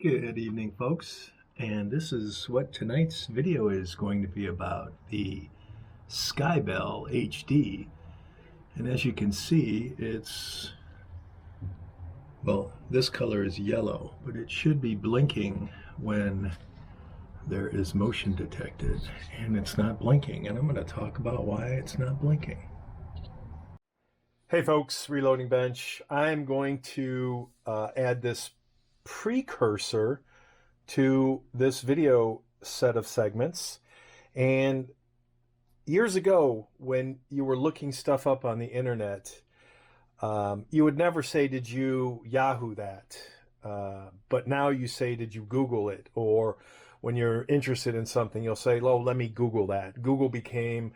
Good evening, folks, and this is what tonight's video is going to be about, the Skybell HD. And as you can see, well, this color is yellow, but it should be blinking when there is motion detected, and it's not blinking, and I'm going to talk about why it's not blinking. Hey folks, Reloading Bench. I'm going to add this precursor to this video set of segments. And years ago, when you were looking stuff up on the internet, you would never say, did you Yahoo that? But now you say, did you Google it? Or when you're interested in something, you'll say, oh, let me Google that. Google became,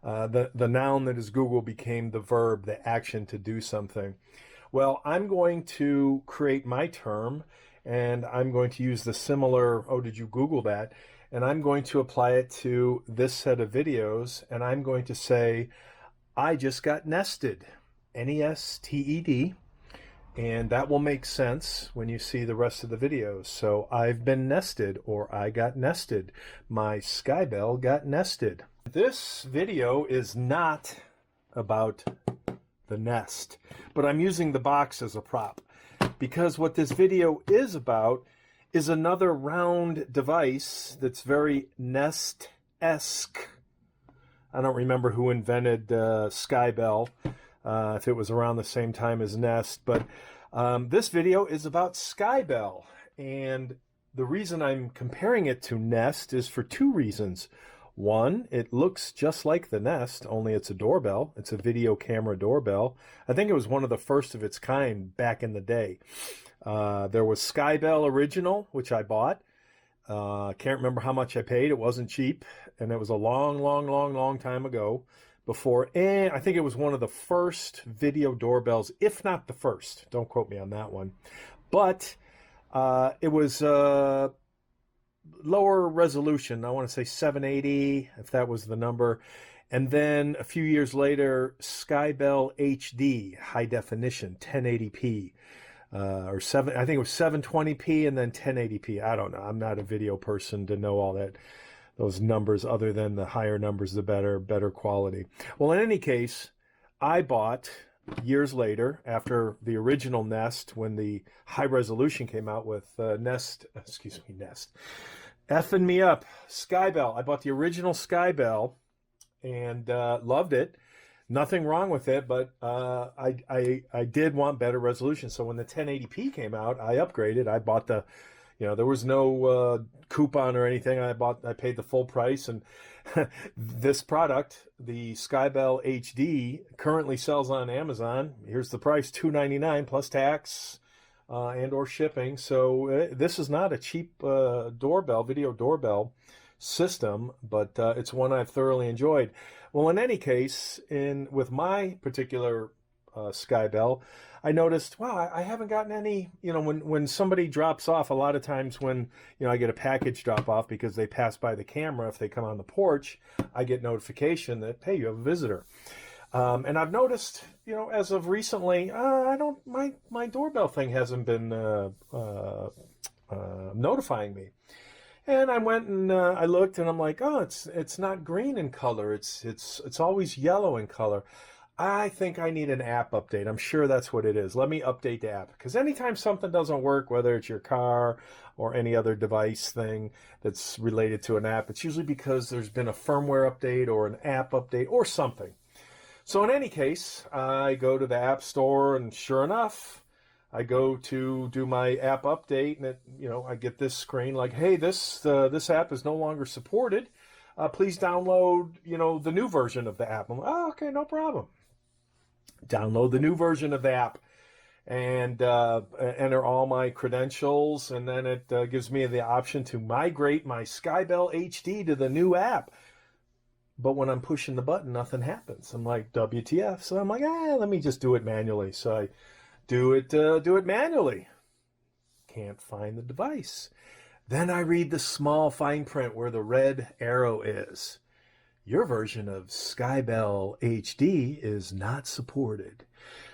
the noun that is Google became the verb, the action to do something. Well, I'm going to create my term, and I'm going to use the similar, oh, did you Google that? And I'm going to apply it to this set of videos, and I'm going to say, I just got nested, N-E-S-T-E-D, and that will make sense when you see the rest of the videos. So I've been nested, or I got nested. My Skybell got nested. This video is not about the nest, but I'm using the box as a prop because what this video is about is another round device that's very Nest-esque. I don't remember who invented Skybell, if it was around the same time as Nest, but this video is about Skybell, and the reason I'm comparing it to Nest is for two reasons. One, it looks just like the Nest, only it's a doorbell. It's a video camera doorbell. I think it was one of the first of its kind back in the day. There was Skybell Original, which I bought. Can't remember how much I paid. It wasn't cheap, and it was a long time ago. Before, and I think it was one of the first video doorbells, if not the first. Don't quote me on that one. But it was lower resolution. I want to say 780, if that was the number. And then a few years later, Skybell HD, high definition, 1080p. I think it was 720p and then 1080p. I don't know. I'm not a video person to know all that, those numbers, other than the higher numbers, the better quality. Well, in any case, I bought years later, after the original Nest, when the high resolution came out with Nest, effing me up, Skybell. I bought the original Skybell and loved it. Nothing wrong with it, but I did want better resolution. So when the 1080p came out, I upgraded. I bought the, there was no coupon or anything. I paid the full price, and this product, the Skybell HD, currently sells on Amazon. Here's the price, $2.99 plus tax and or shipping. So this is not a cheap video doorbell system, but it's one I've thoroughly enjoyed. Well, in any case, with my particular Skybell, I noticed, wow, I haven't gotten any, when somebody drops off, a lot of times when, I get a package drop off because they pass by the camera, if they come on the porch, I get notification that, hey, you have a visitor. And I've noticed, as of recently, my doorbell thing hasn't been notifying me. And I went and I looked, and I'm like, oh, it's not green in color. It's always yellow in color. I think I need an app update. I'm sure that's what it is. Let me update the app. Because anytime something doesn't work, whether it's your car or any other device thing that's related to an app, it's usually because there's been a firmware update or an app update or something. So in any case, I go to the App Store, and sure enough, I go to do my app update, and I get this screen like, hey, this app is no longer supported. Please download, the new version of the app. I'm like, oh, okay, no problem. Download the new version of the app and enter all my credentials, and then it gives me the option to migrate my Skybell HD to the new app. But when I'm pushing the button, nothing happens. I'm like, WTF? So I'm like, let me just do it manually. So I do it manually. Can't find the device. Then I read the small fine print where the red arrow is. Your version of Skybell HD is not supported.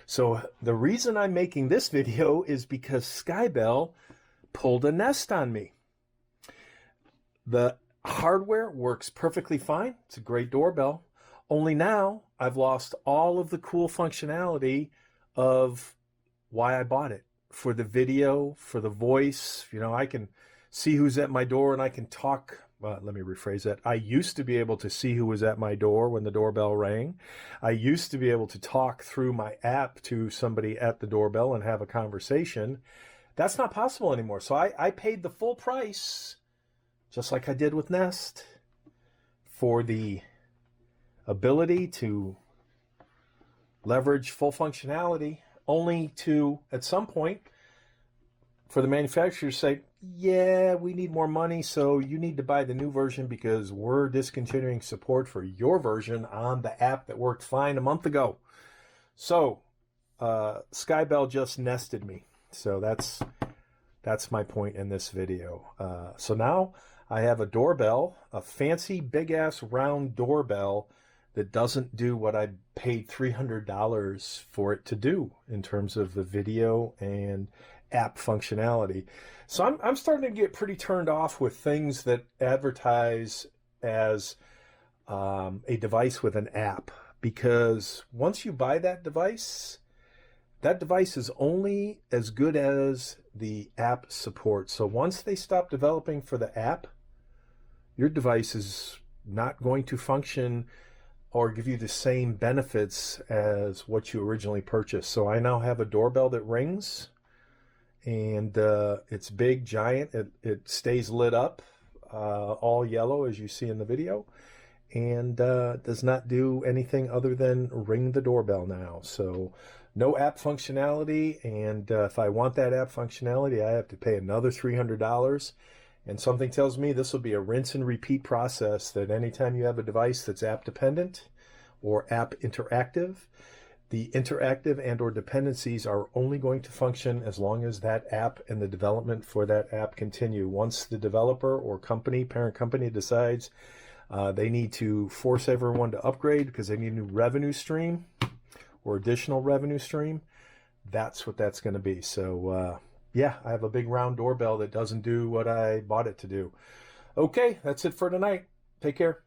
So the reason I'm making this video is because Skybell pulled a Nest on me. The hardware works perfectly fine. It's a great doorbell. Only now I've lost all of the cool functionality of why I bought it. For the video, for the voice, I can see who's at my door and I can talk. Let me rephrase that. I used to be able to see who was at my door when the doorbell rang. I used to be able to talk through my app to somebody at the doorbell and have a conversation. That's not possible anymore. So I paid the full price, just like I did with Nest, for the ability to leverage full functionality, only to, at some point, for the manufacturer to say, yeah, we need more money, so you need to buy the new version because we're discontinuing support for your version on the app that worked fine a month ago. So Skybell just nested me. So that's my point in this video. So now I have a doorbell, a fancy big-ass round doorbell that doesn't do what I paid $300 for it to do in terms of the video and app functionality. So I'm starting to get pretty turned off with things that advertise as a device with an app, because once you buy that device is only as good as the app support. So once they stop developing for the app, your device is not going to function or give you the same benefits as what you originally purchased. So I now have a doorbell that rings, and it's big, giant. It stays lit up, all yellow as you see in the video, and does not do anything other than ring the doorbell now. So no app functionality, and if I want that app functionality, I have to pay another $300. And something tells me this will be a rinse and repeat process, that anytime you have a device that's app dependent or app interactive, the interactive and or dependencies are only going to function as long as that app and the development for that app continue. Once the developer or company, parent company, decides they need to force everyone to upgrade because they need a new revenue stream or additional revenue stream, that's what that's going to be. So yeah, I have a big round doorbell that doesn't do what I bought it to do. Okay, that's it for tonight. Take care.